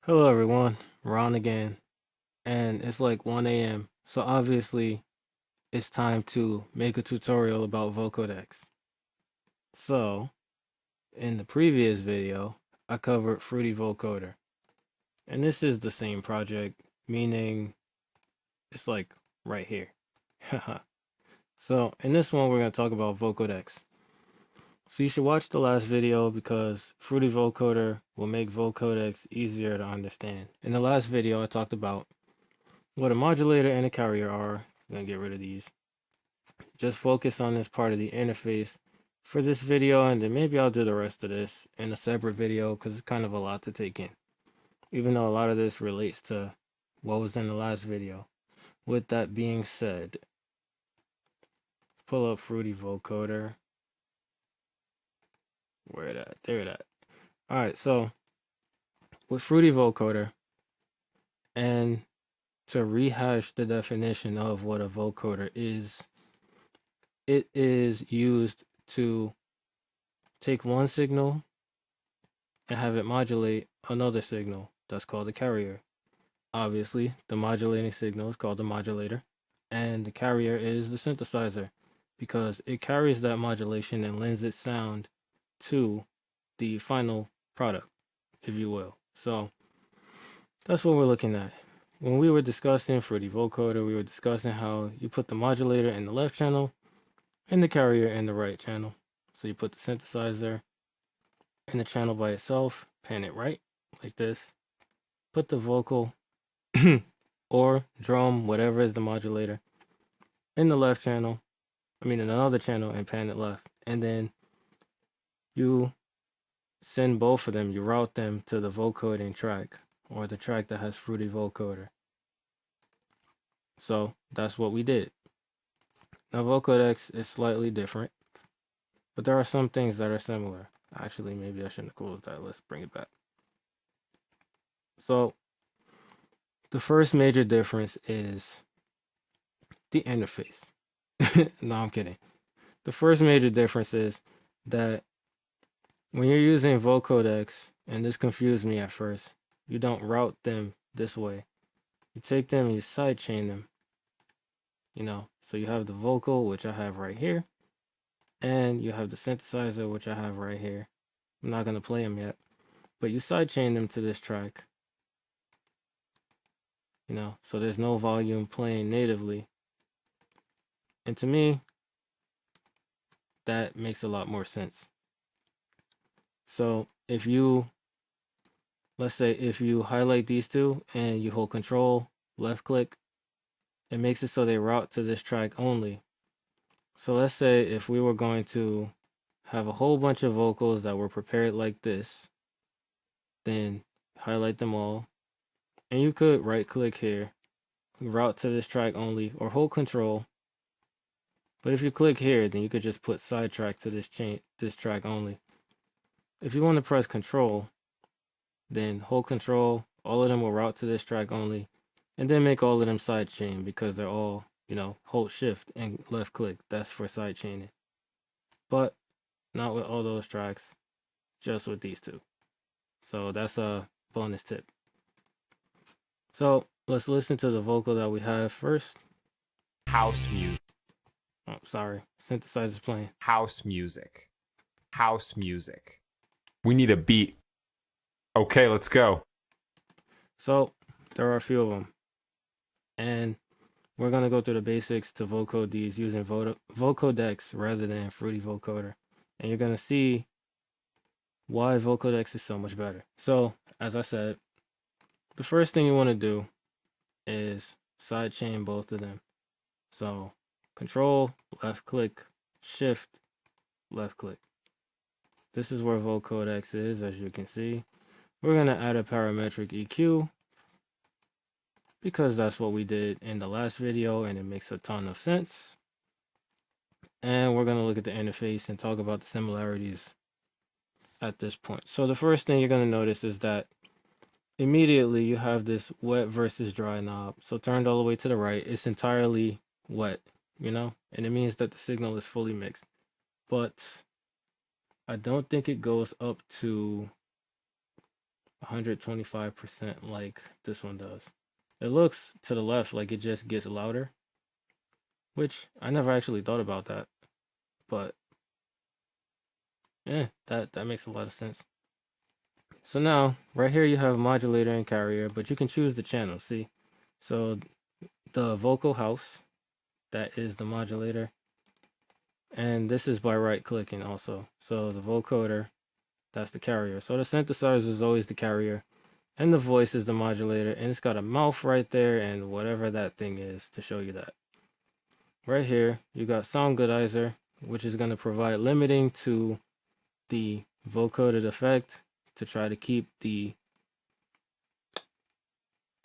Hello everyone, Ron again, and it's like 1 a.m. So obviously it's time to make a tutorial about Vocodex. So in the previous video, I covered Fruity Vocoder, and this is the same project, meaning it's like right here. So in this one, we're going to talk about Vocodex. So you should watch the last video because Fruity Vocoder will make Vocodex easier to understand. In the last video, I talked about what a modulator and a carrier are. I'm gonna get rid of these. Just focus on this part of the interface for this video, and then maybe I'll do the rest of this in a separate video because it's kind of a lot to take in, even though a lot of this relates to what was in the last video. With that being said, pull up Fruity Vocoder. Where it at? There it at. Alright, so with Fruity Vocoder, and to rehash the definition of what a vocoder is, it is used to take one signal and have it modulate another signal. That's called a carrier. Obviously, the modulating signal is called the modulator, and the carrier is the synthesizer because it carries that modulation and lends its sound to the final product, if you will. So that's what we're looking at. When we were discussing Fruity Vocoder, we were discussing how you put the modulator in the left channel and the carrier in the right channel. So you put the synthesizer in the channel by itself, pan it right, like this. Put the vocal or drum, whatever is the modulator, in the left channel. In another channel, and pan it left. And then you send both of them, you route them to the vocoding track, or the track that has Fruity Vocoder. So that's what we did. Now Vocodex is slightly different, but there are some things that are similar. Actually, maybe I shouldn't have closed that. Let's bring it back. So the first major difference is the interface. No, I'm kidding. The first major difference is that when you're using Vocodex, and this confused me at first, you don't route them this way. You take them and you sidechain them. So you have the vocal, which I have right here, and you have the synthesizer, which I have right here. I'm not going to play them yet, but you sidechain them to this track. So there's no volume playing natively. And to me, that makes a lot more sense. So if you, let's say if you highlight these two and you hold control, left click, it makes it so they route to this track only. So let's say if we were going to have a whole bunch of vocals that were prepared like this, then highlight them all. And you could right click here, route to this track only, or hold control. But if you click here, then you could just put sidetrack to this track only. If you want to press control, then hold control, all of them will route to this track only, and then make all of them sidechain because they're all, hold shift and left click. That's for sidechaining. But not with all those tracks, just with these two. So that's a bonus tip. So let's listen to the vocal that we have first. House music. Oh, sorry. Synthesizer's playing. House music. House music. We need a beat. Okay, let's go. So there are a few of them. And we're going to go through the basics to vocode these using Vocodex rather than Fruity Vocoder. And you're going to see why Vocodex is so much better. So, as I said, the first thing you want to do is sidechain both of them. So, control, left click, shift, left click. This is where Vocodex is, as you can see. We're going to add a parametric EQ because that's what we did in the last video and it makes a ton of sense. And we're going to look at the interface and talk about the similarities at this point. So the first thing you're going to notice is that immediately you have this wet versus dry knob. So turned all the way to the right, it's entirely wet, and it means that the signal is fully mixed. But I don't think it goes up to 125% like this one does. It looks to the left like it just gets louder, which I never actually thought about that, but yeah, that makes a lot of sense. So now, right here you have modulator and carrier, but you can choose the channel, see? So the vocal house, that is the modulator, and this is by right clicking also. So the vocoder, that's the carrier. So the synthesizer is always the carrier, and the voice is the modulator, and it's got a mouth right there and whatever that thing is to show you that. Right here, you got sound goodizer, which is going to provide limiting to the vocoded effect to try to keep the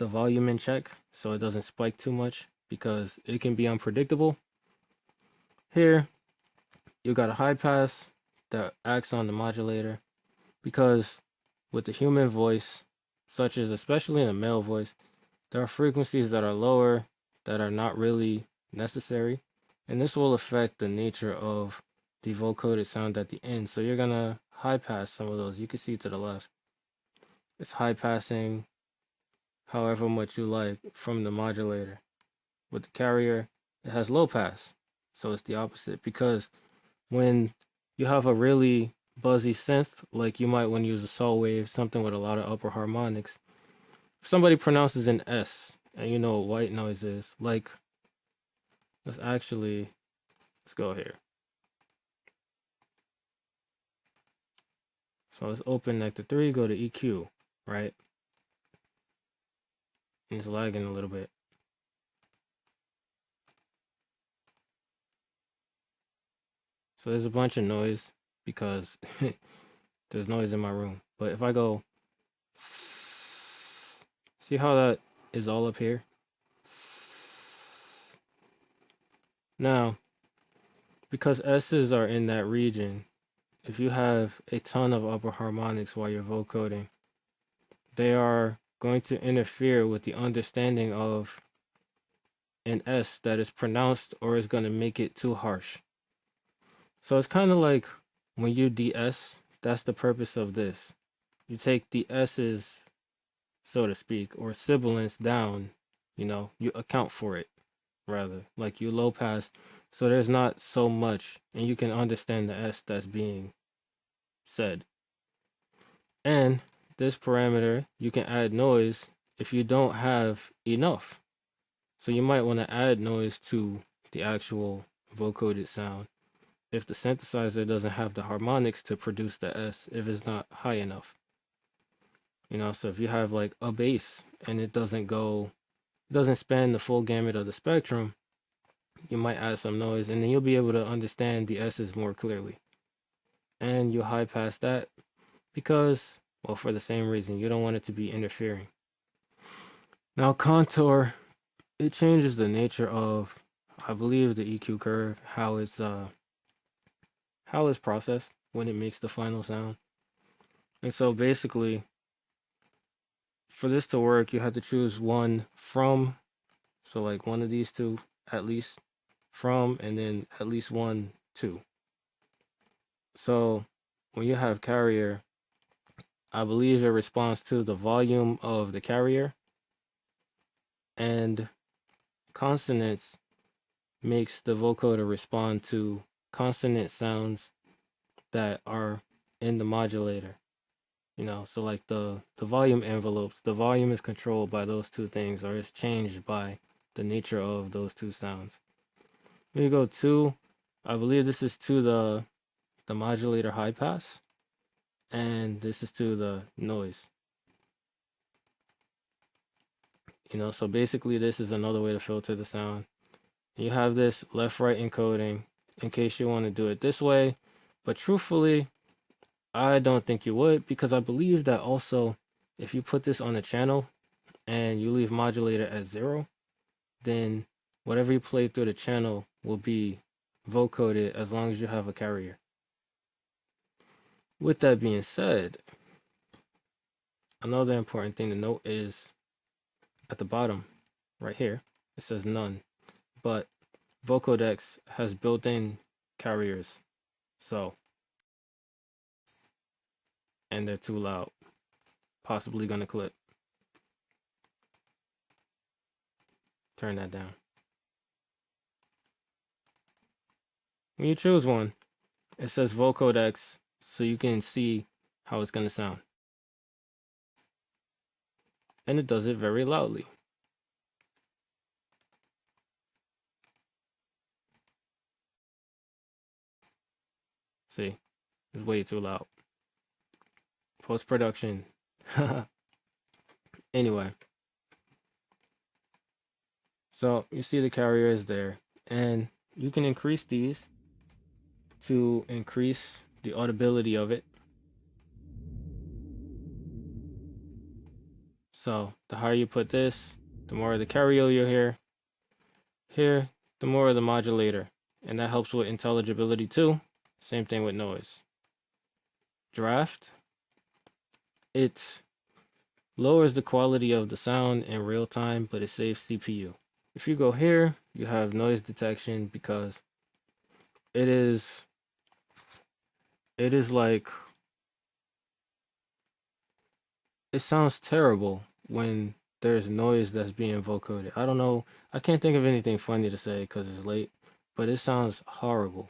volume in check so it doesn't spike too much because it can be unpredictable. Here, you got a high pass that acts on the modulator because with the human voice, such as especially in a male voice, there are frequencies that are lower that are not really necessary, and this will affect the nature of the vocoded sound at the end. So you're gonna high pass some of those. You can see to the left, it's high passing however much you like from the modulator. With the carrier, it has low pass, so it's the opposite, because when you have a really buzzy synth, like you might want to use a saw wave, something with a lot of upper harmonics, if somebody pronounces an S and you know what white noise is, like, let's go here. So let's open Nectar 3, go to EQ, right? And it's lagging a little bit. So there's a bunch of noise because there's noise in my room. But if I go, see how that is all up here? Now, because S's are in that region, if you have a ton of upper harmonics while you're vocoding, they are going to interfere with the understanding of an S that is pronounced, or is going to make it too harsh. So it's kind of like when you de-S, that's the purpose of this. You take the S's, so to speak, or sibilants down, you account for it, rather. Like you low pass, so there's not so much, and you can understand the S that's being said. And this parameter, you can add noise if you don't have enough. So you might want to add noise to the actual vocoded sound if the synthesizer doesn't have the harmonics to produce the S, if it's not high enough. So if you have like a bass and it doesn't span the full gamut of the spectrum, you might add some noise, and then you'll be able to understand the S's more clearly. And you high pass that because, well, for the same reason, you don't want it to be interfering. Now contour, it changes the nature of, I believe, the EQ curve, how it's processed when it makes the final sound. And so basically, for this to work, you have to choose one from, so like one of these two at least, from, and then at least 1, 2. So when you have carrier, I believe it responds to the volume of the carrier, and consonants makes the vocoder respond to consonant sounds that are in the modulator. So like the volume envelopes, the volume is controlled by those two things, or it's changed by the nature of those two sounds. When you go to, I believe this is to the modulator high pass, and this is to the noise. So basically this is another way to filter the sound. You have this left-right encoding in case you want to do it this way, but truthfully, I don't think you would, because I believe that also if you put this on a channel and you leave modulator at 0, then whatever you play through the channel will be vocoded as long as you have a carrier. With that being said, another important thing to note is at the bottom right here, it says none, but Vocodex has built-in carriers, and they're too loud. possibly going to clip. Turn that down. When you choose one, it says Vocodex, so you can see how it's going to sound. And it does it very loudly. See, it's way too loud. Post-production. Anyway. So you see the carrier is there, and you can increase these to increase the audibility of it. So the higher you put this, the more of the carrier you'll hear. Here, the more of the modulator, and that helps with intelligibility too. Same thing with noise. Draft, it lowers the quality of the sound in real time, but it saves CPU. If you go here, you have noise detection because it is like, it sounds terrible when there's noise that's being vocoded. I don't know, I can't think of anything funny to say because it's late, but it sounds horrible.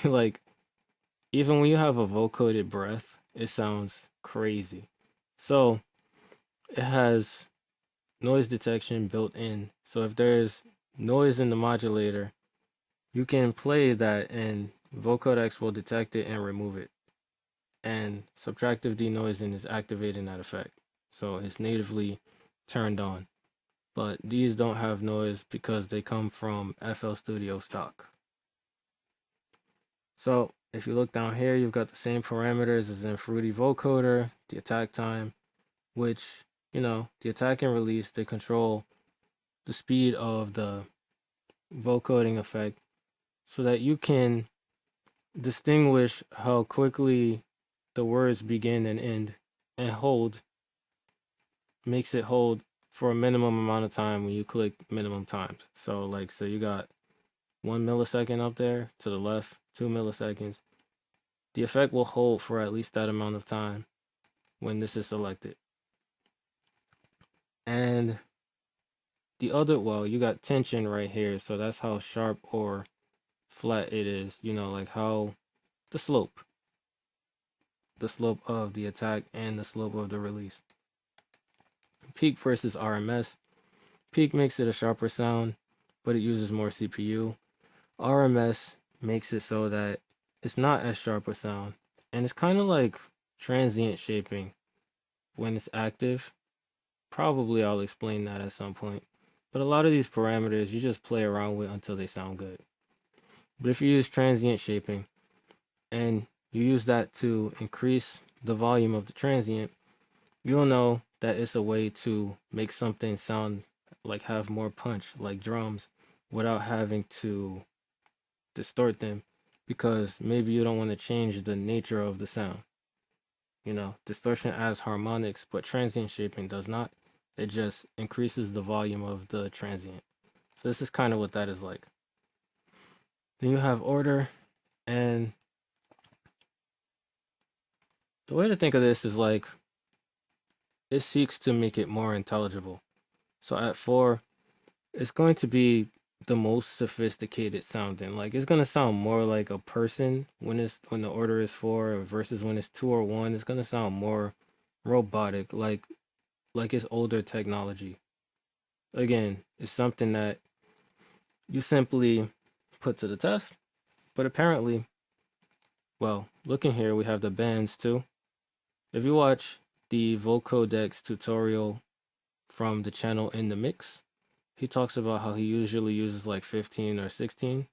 Like, even when you have a vocoded breath, it sounds crazy. So it has noise detection built in. So if there's noise in the modulator, you can play that and Vocodex will detect it and remove it. And subtractive denoising is activating that effect. So it's natively turned on. But these don't have noise because they come from FL Studio stock. So if you look down here, you've got the same parameters as in Fruity Vocoder, the attack time, which, you know, the attack and release, they control the speed of the vocoding effect so that you can distinguish how quickly the words begin and end, and hold makes it hold for a minimum amount of time when you click minimum times. So like, so you got 1 millisecond up there to the left, 2 milliseconds. The effect will hold for at least that amount of time when this is selected. And the other, well, you got tension right here, so that's how sharp or flat it is, you know, like how the slope of the attack and the slope of the release. Peak versus RMS. Peak makes it a sharper sound, but it uses more CPU. RMS makes it so that it's not as sharp a sound, and it's kind of like transient shaping when it's active. Probably I'll explain that at some point. But a lot of these parameters you just play around with until they sound good. But if you use transient shaping and you use that to increase the volume of the transient, you'll know that it's a way to make something sound like have more punch, like drums, without having to distort them, because maybe you don't want to change the nature of the sound. You know, distortion adds harmonics, but transient shaping does not. It just increases the volume of the transient. So this is kind of what that is like. Then you have order, and the way to think of this is like, it seeks to make it more intelligible. So at 4, it's going to be the most sophisticated sounding. Like, it's gonna sound more like a person when the order is 4 versus when it's 2 or 1. It's gonna sound more robotic, like it's older technology. Again, it's something that you simply put to the test. But apparently, well, looking here, we have the bands too. If you watch the Vocodex tutorial from the channel In the Mix, he talks about how he usually uses like 15 or 16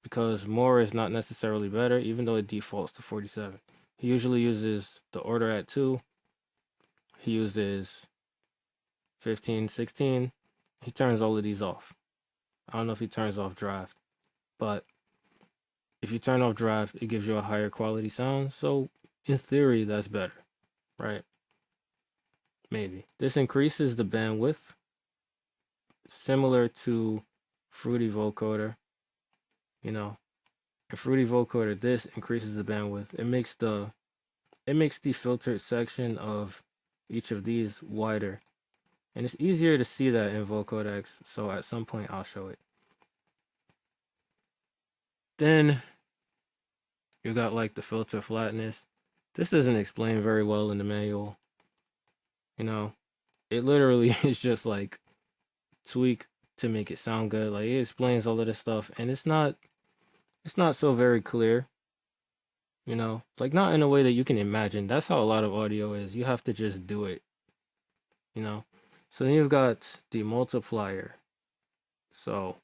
because more is not necessarily better, even though it defaults to 47. He usually uses the order at 2. He uses 15, 16. He turns all of these off. I don't know if he turns off draft, but if you turn off draft, it gives you a higher quality sound. So in theory, that's better, right? Maybe. This increases the bandwidth, similar to Fruity Vocoder. You know, in Fruity Vocoder, this increases the bandwidth. It makes the filtered section of each of these wider. And it's easier to see that in Vocodex, so at some point I'll show it. Then you got like the filter flatness. This isn't explained very well in the manual. You know, it literally is just like tweak to make it sound good. Like it explains all of this stuff, and it's not so very clear. You know, like not in a way that you can imagine. That's how a lot of audio is. You have to just do it. You know. So then you've got the multiplier. So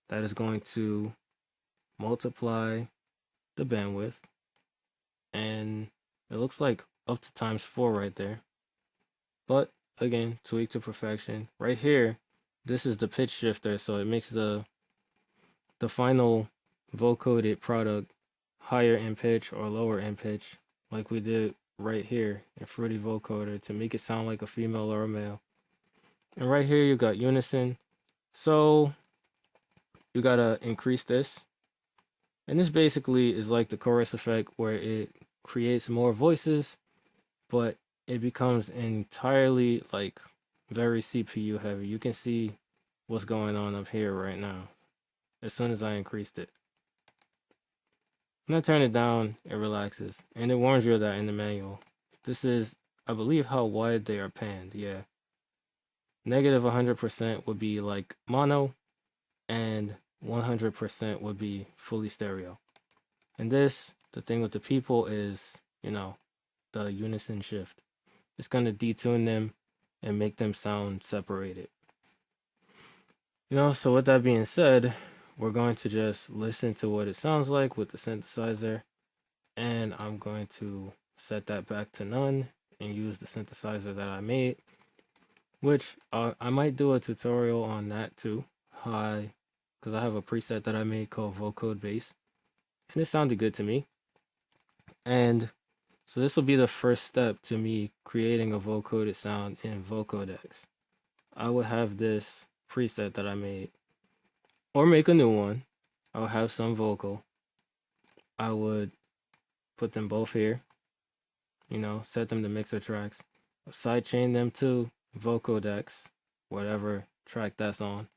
that is going to multiply the bandwidth, and it looks like up to ×4 right there. But again, tweak to perfection. Right here, this is the pitch shifter, so it makes the final vocoded product higher in pitch or lower in pitch, like we did right here in Fruity Vocoder to make it sound like a female or a male. And right here you got unison. So you gotta increase this. And this basically is like the chorus effect where it creates more voices, but it becomes entirely like very CPU heavy. You can see what's going on up here right now as soon as I increased it. When I turn it down, it relaxes, and it warns you of that in the manual. This is, I believe, how wide they are panned. Yeah. Negative 100% would be like mono, and 100% would be fully stereo. And this, the thing with the people is, you know, the unison shift. It's going to detune them and make them sound separated. You know, so with that being said, we're going to just listen to what it sounds like with the synthesizer. And I'm going to set that back to none and use the synthesizer that I made, which I might do a tutorial on that too. Because I have a preset that I made called vocode bass, and it sounded good to me. And so this will be the first step to me creating a vocoded sound in Vocodex. I would have this preset that I made, or make a new one. I'll have some vocal. I would put them both here, you know, set them to mixer tracks, sidechain them to Vocodex, whatever track that's on.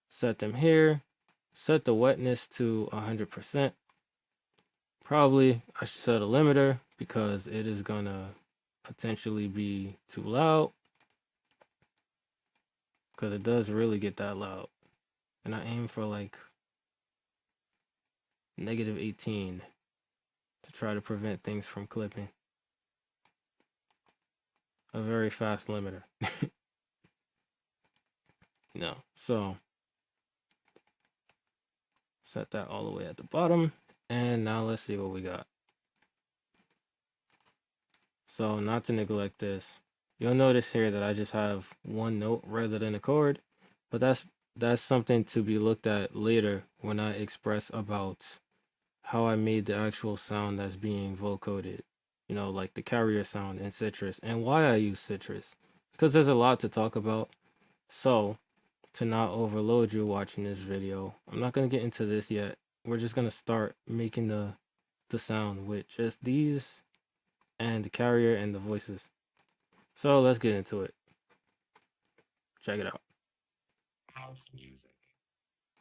Set them here, set the wetness to 100%. Probably I should set a limiter because it is gonna potentially be too loud, because it does really get that loud. And I aim for like -18 to try to prevent things from clipping. A very fast limiter. No, so set that all the way at the bottom, and now let's see what we got. So not to neglect this, you'll notice here that I just have one note rather than a chord, but that's something to be looked at later when I express about how I made the actual sound that's being vocoded. You know, like the carrier sound in Citrus, and why I use Citrus, because there's a lot to talk about. So to not overload you watching this video, I'm not going to get into this yet. We're just going to start making the sound with just these and the carrier and the voices. So let's get into it. Check it out. House music.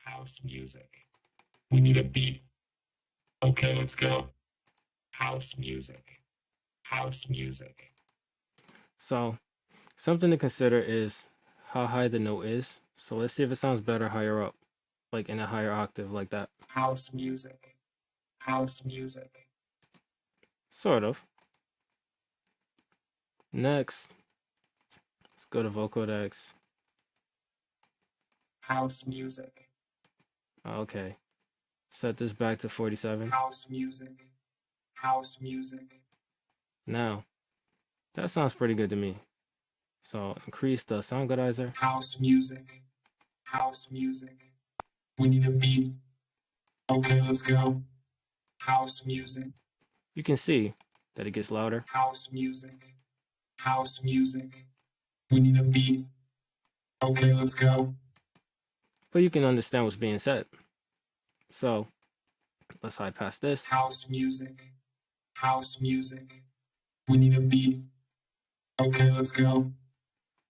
House music. We need a beat. Okay, let's go. House music. House music. So something to consider is how high the note is. So let's see if it sounds better higher up, like in a higher octave like that. House music. House music. Sort of. Next, let's go to Vocodex. House music. Okay. Set this back to 47. House music. House music. Now, that sounds pretty good to me. So increase the sound godizer. House music. House music. We need a beat. Okay, let's go. House music. You can see that it gets louder. House music. House music. We need a beat. Okay, let's go. But you can understand what's being said. So let's high pass this. House music. House music. We need a beat. Okay, let's go.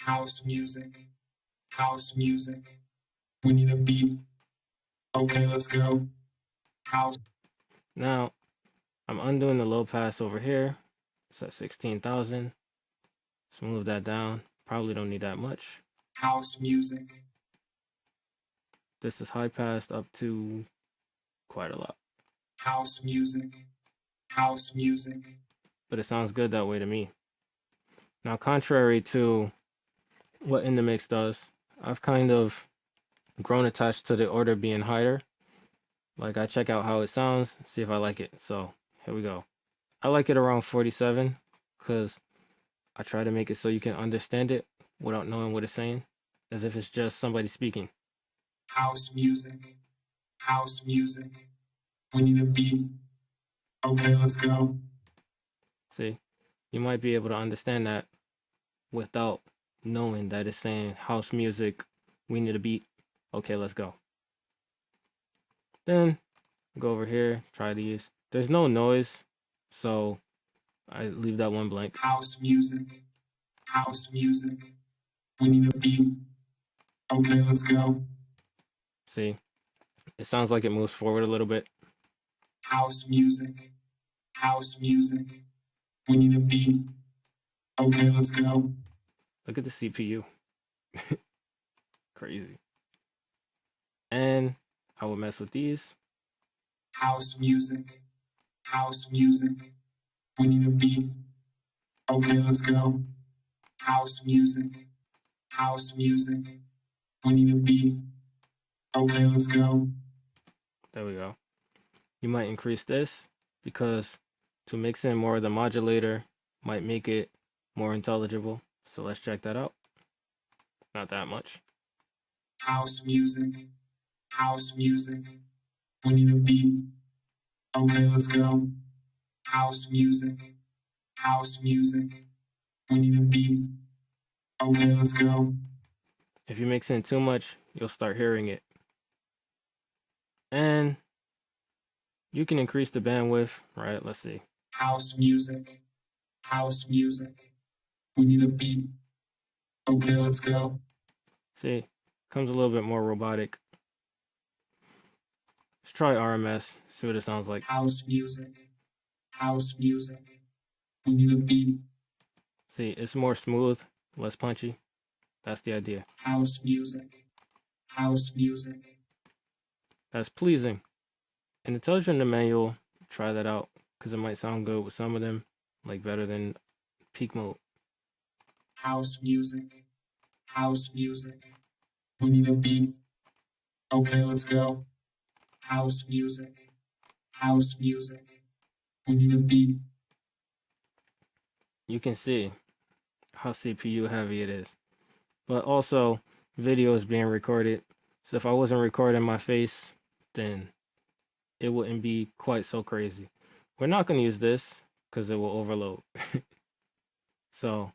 House music. House music. We need a beat. Okay, let's go. House. Now, I'm undoing the low pass over here. It's at 16,000. Let's move that down. Probably don't need that much. House music. This is high passed up to quite a lot. House music. House music. But it sounds good that way to me. Now, contrary to what In the Mix does, I've kind of grown attached to the order being higher. Like, I check out how it sounds, see if I like it. So here we go. I like it around 47 because I try to make it so you can understand it without knowing what it's saying, as if it's just somebody speaking. House music. House music. We need a beat. Okay, let's go. See, you might be able to understand that without knowing that it's saying house music, we need a beat. Okay, let's go. Then go over here, try these. There's no noise, so I leave that one blank. House music. House music. We need a beat. Okay, let's go. See, it sounds like it moves forward a little bit. House music. House music. We need a beat. Okay, let's go. Look at the CPU. Crazy. And I will mess with these. House music. House music. We need a beat. Okay, let's go. House music. House music. We need a beat. Okay, let's go. There we go. You might increase this because to mix in more of the modulator might make it more intelligible. So let's check that out. Not that much. House music. House music. We need a beat. Okay, let's go. House music. House music. We need a beat. Okay, let's go. If you mix in too much, you'll start hearing it. And you can increase the bandwidth, right? Let's see. House music. House music. We need a beat. Okay, let's go. See, comes a little bit more robotic. Let's try RMS, see what it sounds like. House music. House music. We need a beat. See, it's more smooth, less punchy. That's the idea. House music. House music. That's pleasing. And it tells you in the manual, try that out, because it might sound good with some of them, like better than peak mode. House music. House music. We need a beat. Okay, let's go. House music. House music. We need a beat. You can see how CPU heavy it is. But also, video is being recorded. So if I wasn't recording my face, then it wouldn't be quite so crazy. We're not going to use this because it will overload. So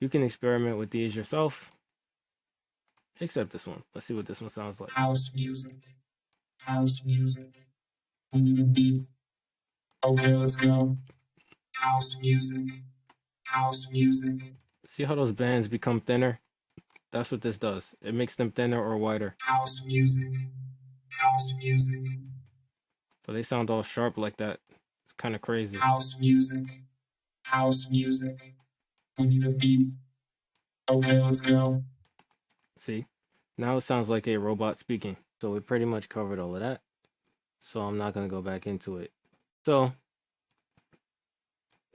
you can experiment with these yourself, except this one. Let's see what this one sounds like. House music. House music. We need a beat. Okay, let's go. House music. House music. See how those bands become thinner? That's what this does. It makes them thinner or wider. House music. House music. But they sound all sharp like that. It's kind of crazy. House music. House music. We need a beat. Okay, let's go. See? Now it sounds like a robot speaking. So we pretty much covered all of that. So I'm not going to go back into it. So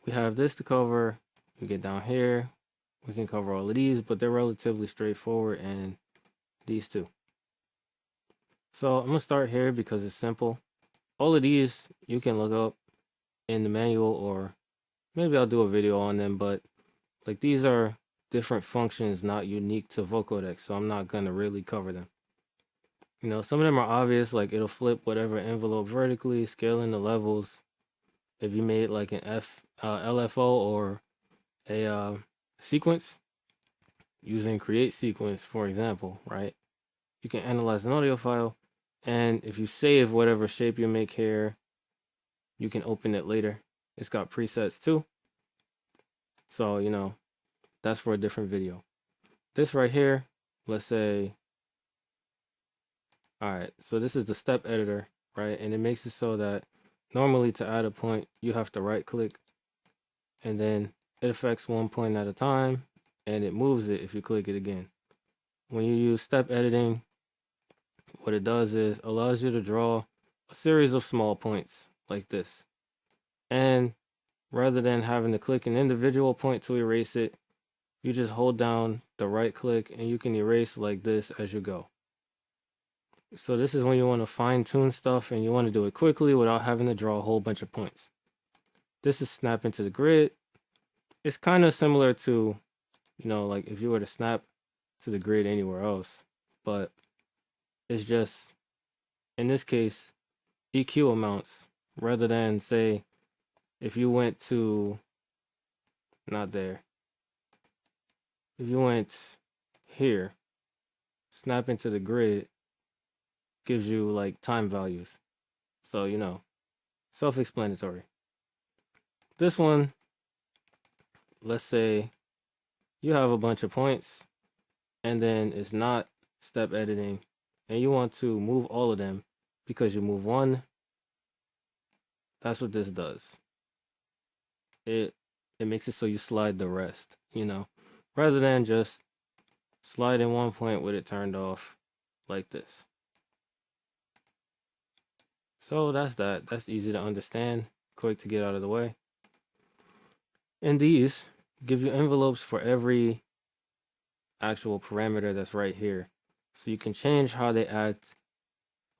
we have this to cover. We get down here. We can cover all of these, but they're relatively straightforward, and these too. So I'm going to start here because it's simple. All of these you can look up in the manual, or maybe I'll do a video on them, but like these are different functions not unique to Vocodex, so I'm not going to really cover them. You know, some of them are obvious, like it'll flip whatever envelope vertically, scaling the levels. If you made like an LFO or a sequence, using create sequence, for example, right? You can analyze an audio file, and if you save whatever shape you make here, you can open it later. It's got presets too. So, that's for a different video. This right here, let's say, all right, so this is the step editor, right? And it makes it so that normally to add a point, you have to right click, and then it affects one point at a time, and it moves it if you click it again. When you use step editing, what it does is allows you to draw a series of small points like this. And rather than having to click an individual point to erase it, you just hold down the right click and you can erase like this as you go. So this is when you want to fine tune stuff and you want to do it quickly without having to draw a whole bunch of points. This is snap into the grid. It's kind of similar to, like if you were to snap to the grid anywhere else, but it's just, in this case, EQ amounts rather than say, if you went to, not there, if you went here, snap into the grid gives you like time values. So, self-explanatory. This one, let's say you have a bunch of points and then it's not step editing and you want to move all of them because you move one. That's what this does. It makes it so you slide the rest, rather than just sliding one point with it turned off like this. So that's that. That's easy to understand, quick to get out of the way. And these give you envelopes for every actual parameter that's right here. So you can change how they act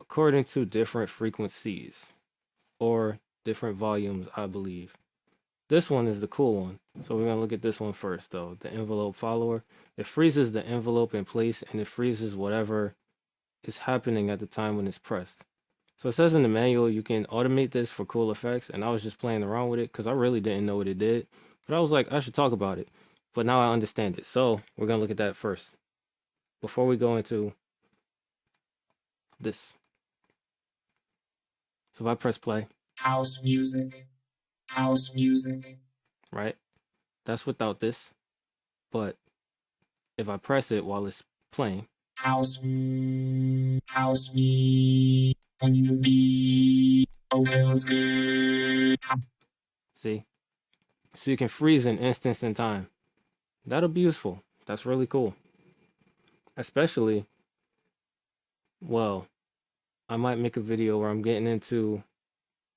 according to different frequencies or different volumes, I believe. This one is the cool one. So we're going to look at this one first, though. The envelope follower. It freezes the envelope in place and it freezes whatever is happening at the time when it's pressed. So it says in the manual you can automate this for cool effects, and I was just playing around with it because I really didn't know what it did. But I was like, I should talk about it. But now I understand it. So we're going to look at that first before we go into this. So if I press play. House music. House music. Right? That's without this. But if I press it while it's playing. House me. I need a beat. Okay, let's go. See? So you can freeze an instance in time. That'll be useful. That's really cool. Especially, well, I might make a video where I'm getting into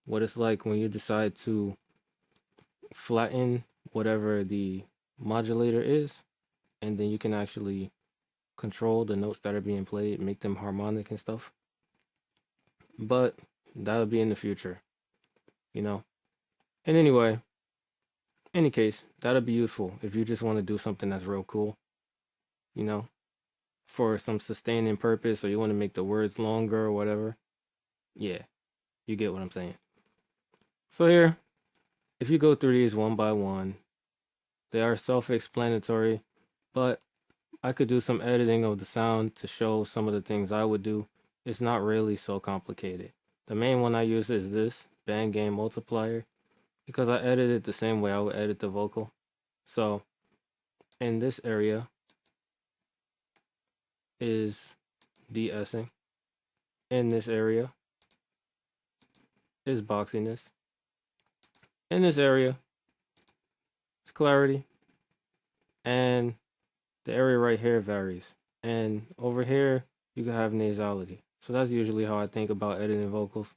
what it's like when you decide to flatten whatever the modulator is, and then you can actually control the notes that are being played, make them harmonic and stuff. But that'll be in the future, And anyway, any case, that'll be useful if you just want to do something that's real cool, for some sustaining purpose, or you want to make the words longer or whatever. Yeah, you get what I'm saying. So here, if you go through these one by one, they are self-explanatory, but I could do some editing of the sound to show some of the things I would do. It's not really so complicated. The main one I use is this band gain multiplier because I edit it the same way I would edit the vocal. So in this area is de-essing. In this area is boxiness. In this area is clarity. And the area right here varies. And over here, you can have nasality. So that's usually how I think about editing vocals.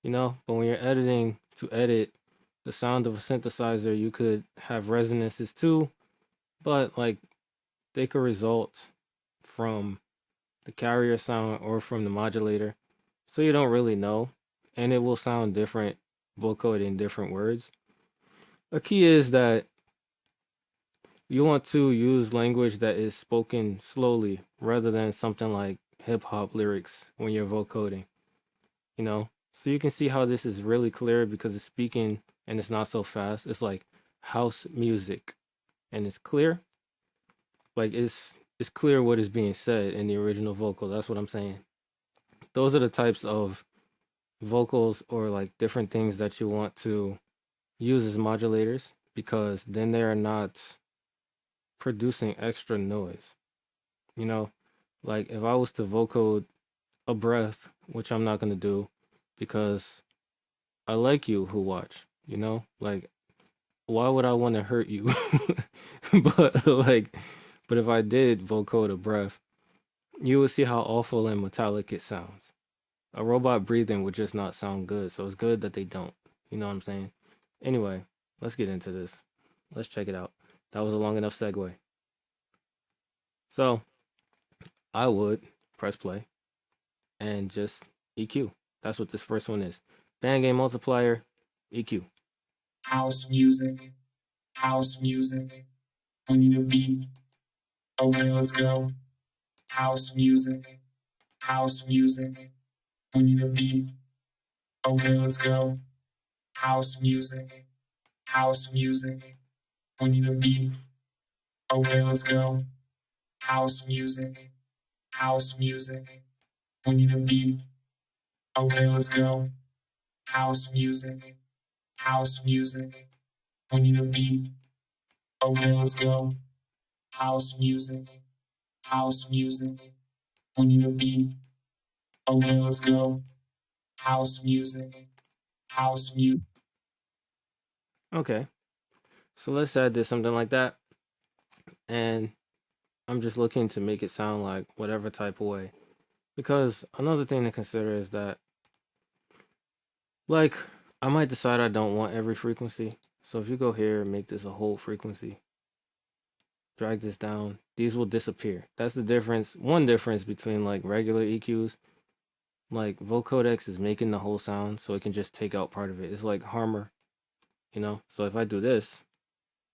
But when you're editing to edit the sound of a synthesizer, you could have resonances too. But they could result from the carrier sound or from the modulator. So you don't really know. And it will sound different vocode in different words. A key is that you want to use language that is spoken slowly rather than something like hip hop lyrics when you're vocoding, So you can see how this is really clear because it's speaking and it's not so fast. It's like house music and it's clear. It's clear what is being said in the original vocal. That's what I'm saying. Those are the types of vocals or different things that you want to uses modulators because then they are not producing extra noise. You know, like if I was to vocode a breath, which I'm not gonna do because I like you who watch, you know? Like why would I want to hurt you? But if I did vocode a breath, you would see how awful and metallic it sounds. A robot breathing would just not sound good, so it's good that they don't. You know what I'm saying? Anyway, let's get into this. Let's check it out. That was a long enough segue. So I would press play and just EQ. That's what this first one is. Band game multiplier, EQ. House music. House music. We need a beat. Okay, let's go. House music. House music. We need a beat. Okay, let's go. House music. House music. We need a beat. Okay, let's go. House music. House music. We need a beat. Okay, let's go. House music. House music. We need a beat. Okay, let's go. House music. House music. We need a beat. Okay, let's go. House music. House music. Okay. So let's say I did something like that. And I'm just looking to make it sound like whatever type of way. Because another thing to consider is that, like, I might decide I don't want every frequency. So if you go here and make this a whole frequency, drag this down, these will disappear. That's the difference. One difference between like regular EQs. Like Vocodex is making the whole sound, so it can just take out part of it. It's like Harmor, you know? So if I do this.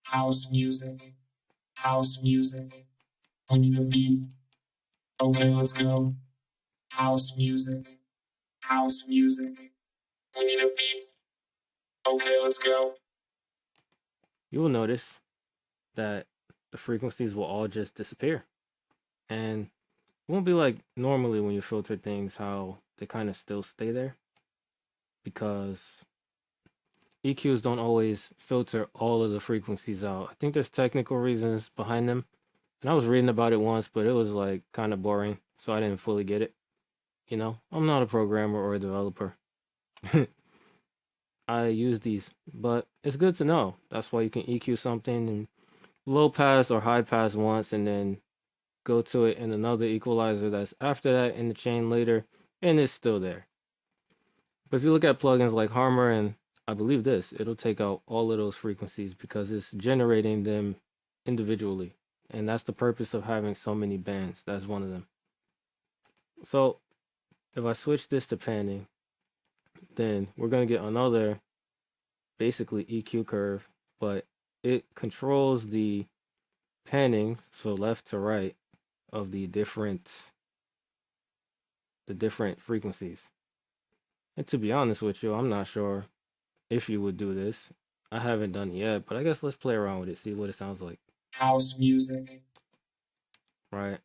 House music. House music. We need a beat. Okay, let's go. House music. House music. We need a beat. Okay, let's go. You will notice that the frequencies will all just disappear. And it won't be like normally when you filter things, how they kind of still stay there. Because EQs don't always filter all of the frequencies out. I think there's technical reasons behind them. And I was reading about it once, but it was like kind of boring. So I didn't fully get it. You know, I'm not a programmer or a developer. I use these, but it's good to know. That's why you can EQ something and low pass or high pass once and then go to it in another equalizer that's after that in the chain later, and it's still there. But if you look at plugins like Harmor and I believe this, it'll take out all of those frequencies because it's generating them individually. And that's the purpose of having so many bands. That's one of them. So if I switch this to panning, then we're going to get another basically EQ curve, but it controls the panning, so left to right, of the different frequencies. And to be honest with you, I'm not sure if you would do this. I haven't done it yet, but I guess let's play around with it, see what it sounds like. House music. Right.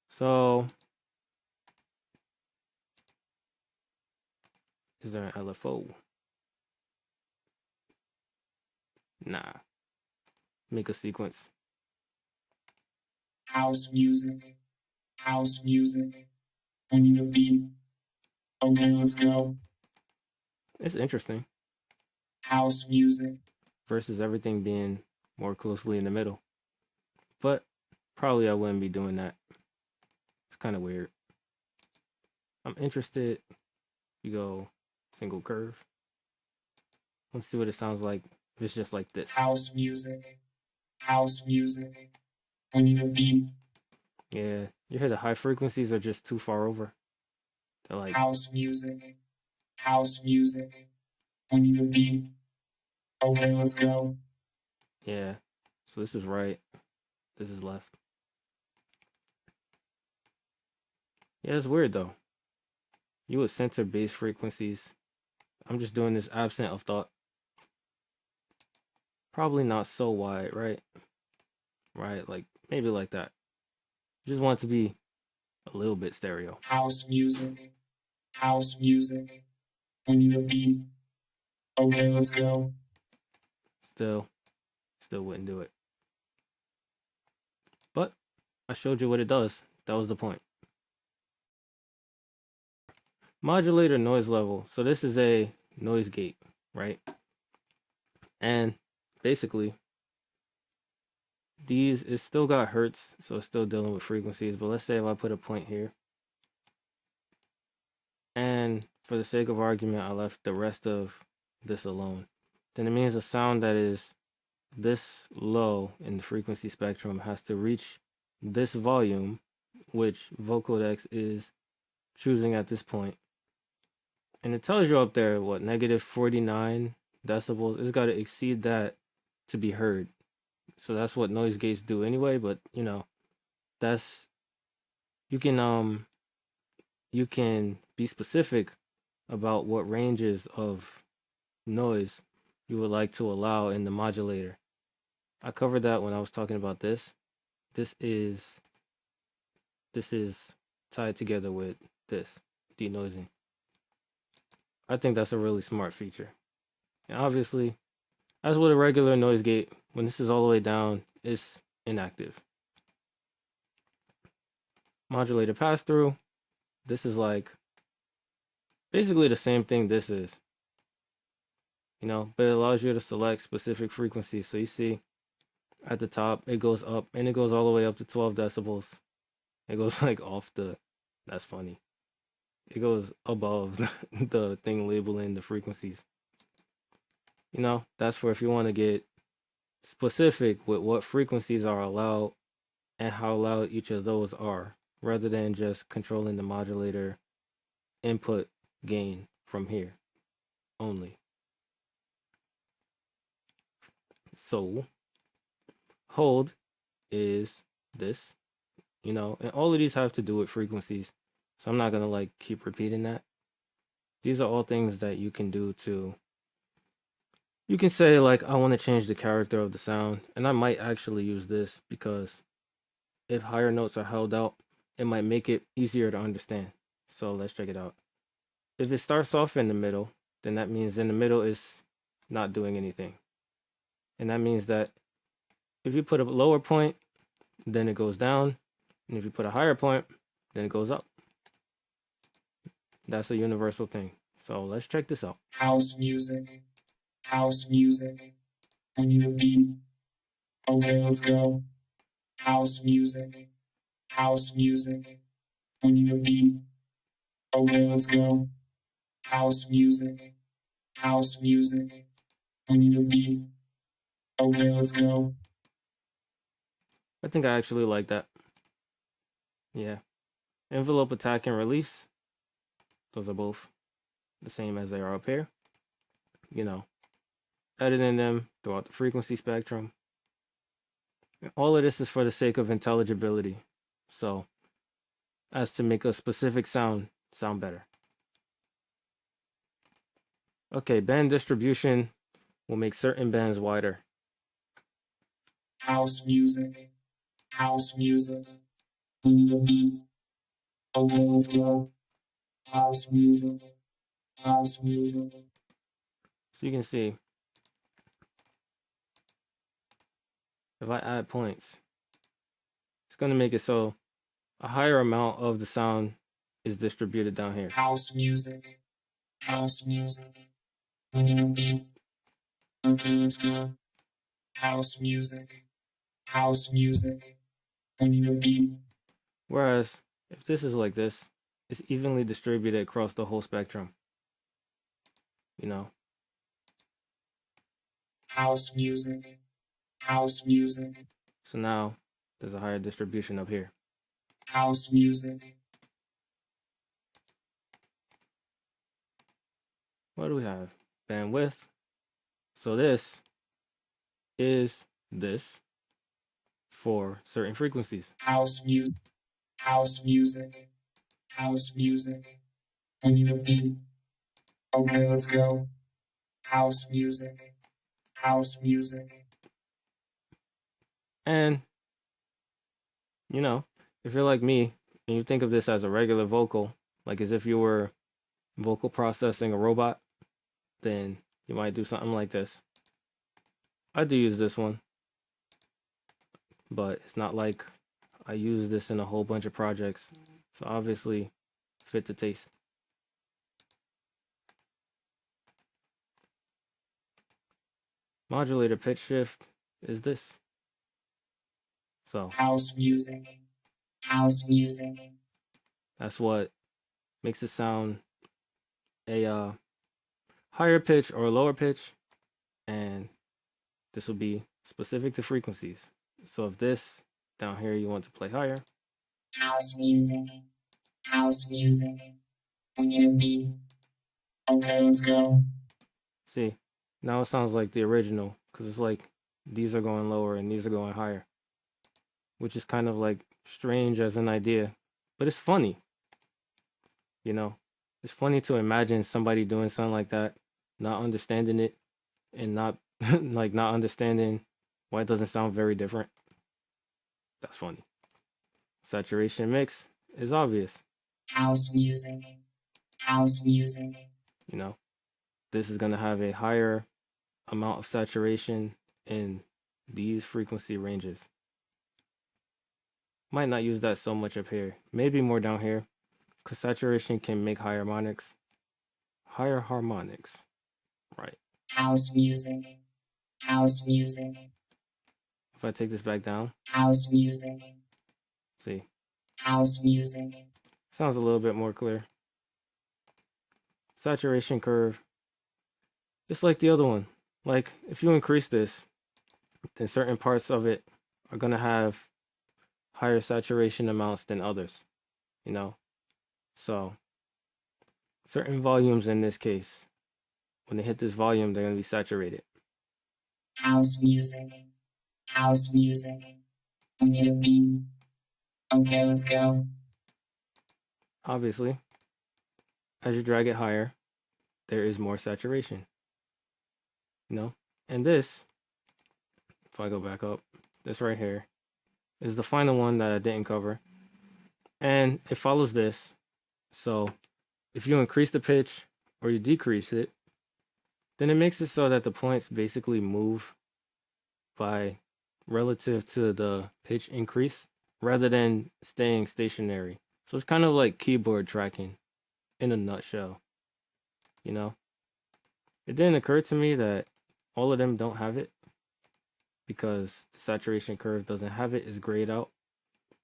So is there an LFO? Nah. Make a sequence. House music. House music. We need a beat. Okay, let's go. It's interesting. House music. Versus everything being more closely in the middle. But probably I wouldn't be doing that. It's kind of weird. I'm interested. You go single curve. Let's see what it sounds like if it's just like this. House music. House music. We need a beat. Yeah, you hear the high frequencies are just too far over. They're like house music. House music. We need a beat. Okay, let's go. Yeah. So this is right. This is left. Yeah, it's weird though. You would center bass frequencies. I'm just doing this absent of thought. Probably not so wide, right? Right, like maybe like that. Just want it to be a little bit stereo. House music. House music. We need a beat. Okay, let's go. still wouldn't do it. But I showed you what it does. That was the point. Modulator noise level. So this is a noise gate, right? And basically, it's still got hertz, so it's still dealing with frequencies. But let's say if I put a point here, and for the sake of argument, I left the rest of this alone, then it means a sound that is this low in the frequency spectrum has to reach this volume, which Vocodex is choosing at this point. And it tells you up there, what, -49 decibels. It's got to exceed that to be heard. So that's what noise gates do anyway, but you know, that's, you can be specific about what ranges of noise you would like to allow in the modulator. I covered that when I was talking about this. This is tied together with this denoising. I think that's a really smart feature. And obviously, as with a regular noise gate, when this is all the way down, it's inactive. Modulator pass through. This is like basically the same thing this is, you know, but it allows you to select specific frequencies. So you see at the top, it goes up and it goes all the way up to 12 decibels. It goes like off the, that's funny. It goes above the thing labeling the frequencies. You know, that's for if you want to get specific with what frequencies are allowed and how loud each of those are, rather than just controlling the modulator input gain from here only. So hold is this, you know, and all of these have to do with frequencies. So I'm not going to like keep repeating that. These are all things that you can do to, you can say like, I want to change the character of the sound. And I might actually use this because if higher notes are held out, it might make it easier to understand. So let's check it out. If it starts off in the middle, then that means in the middle is not doing anything. And that means that if you put a lower point, then it goes down. And if you put a higher point, then it goes up. That's a universal thing. So let's check this out. House music. House music. We need a beat. Okay, let's go. House music. House music. We need a beat. Okay, let's go. House music. House music. We need a beat. Okay, let's go. I think I actually like that. Yeah. Envelope attack and release. Those are both the same as they are up here. You know, editing them throughout the frequency spectrum. And all of this is for the sake of intelligibility. So, as to make a specific sound better. Okay, band distribution will make certain bands wider. House music. House music. We need a beat. Okay, let's go. House music. House music. So you can see, if I add points, it's going to make it so a higher amount of the sound is distributed down here. House music. House music. We need a beat. Okay, let's go. House music. House music. We need a beat. Whereas, if this is like this, it's evenly distributed across the whole spectrum. You know? House music. House music. So now, there's a higher distribution up here. House music. What do we have? Bandwidth. So this is this for certain frequencies. House music. House music. House music. We need a beat. Okay, let's go. House music. House music. And, you know, if you're like me and you think of this as a regular vocal, like as if you were vocal processing a robot, then you might do something like this. I do use this one, but it's not like I use this in a whole bunch of projects. So obviously fit the taste. Modulator pitch shift is this. So House music. House music. that's what makes it sound a higher pitch or lower pitch, and this will be specific to frequencies. So if this down here you want to play higher, House music. House music. We need a beat. Okay, let's go. see, now it sounds like the original because it's like these are going lower and these are going higher, which is kind of like strange as an idea, but it's funny. You know, it's funny to imagine somebody doing something like that, not understanding it, and not like not understanding why it doesn't sound very different. That's funny. Saturation mix is obvious. House music. House music. You know, this is going to have a higher amount of saturation in these frequency ranges. Might not use that so much up here. Maybe more down here, because saturation can make higher harmonics. Higher harmonics. Right. House music. House music. If I take this back down, House music. see, House music. sounds a little bit more clear. Saturation curve. It's like the other one. Like, if you increase this, then certain parts of it are going to have higher saturation amounts than others, you know? So, certain volumes in this case, when they hit this volume, they're going to be saturated. House music. House music. We need a beat. Okay, let's go. Obviously, as you drag it higher, there is more saturation, you know? And this, if I go back up, this right here is the final one that I didn't cover. And it follows this. So if you increase the pitch or you decrease it, then it makes it so that the points basically move by relative to the pitch increase rather than staying stationary. So it's kind of like keyboard tracking in a nutshell, you know? It didn't occur to me that all of them don't have it because the saturation curve doesn't have it, it's grayed out.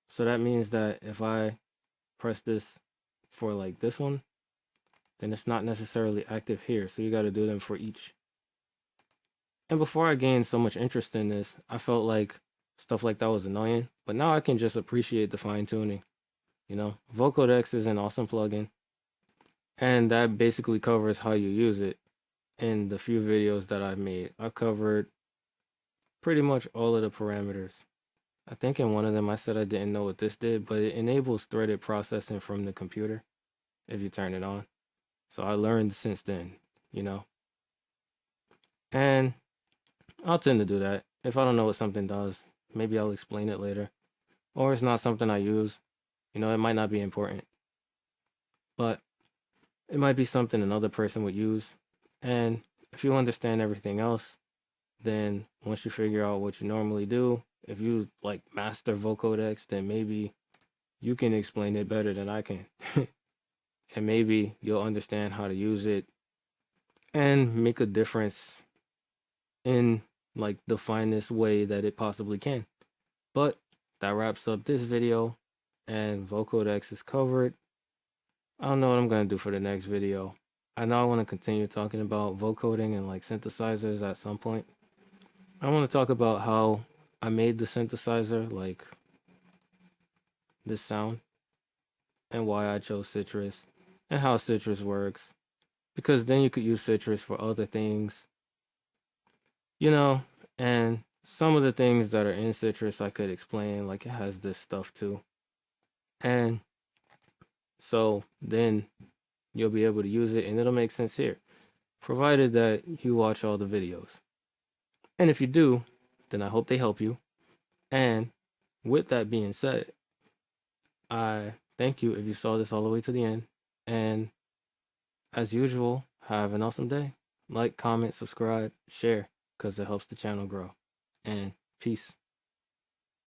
So that means that if I press this for like this one, then it's not necessarily active here. So you got to do them for each. And before I gained so much interest in this, I felt like stuff like that was annoying, but now I can just appreciate the fine tuning. You know, Vocodex is an awesome plugin, and that basically covers how you use it in the few videos that I've made. I covered pretty much all of the parameters. I think in one of them I said I didn't know what this did, but it enables threaded processing from the computer if you turn it on. So I learned since then, you know. And I'll tend to do that. If I don't know what something does, maybe I'll explain it later. Or it's not something I use. You know, it might not be important. But it might be something another person would use. And if you understand everything else, then once you figure out what you normally do, if you like master Vocodex, then maybe you can explain it better than I can. And maybe you'll understand how to use it and make a difference in like the finest way that it possibly can. But that wraps up this video, and Vocodex is covered. I don't know what I'm going to do for the next video. I know I want to continue talking about vocoding and like synthesizers at some point. I want to talk about how I made the synthesizer, like this sound, and why I chose Citrus, and how Citrus works. Because then you could use Citrus for other things, you know, and some of the things that are in Citrus I could explain, like it has this stuff too. And so then you'll be able to use it and it'll make sense here, provided that you watch all the videos. And if you do, then I hope they help you. And with that being said, I thank you if you saw this all the way to the end. And as usual, have an awesome day. Like, comment, subscribe, share. because it helps the channel grow. And peace.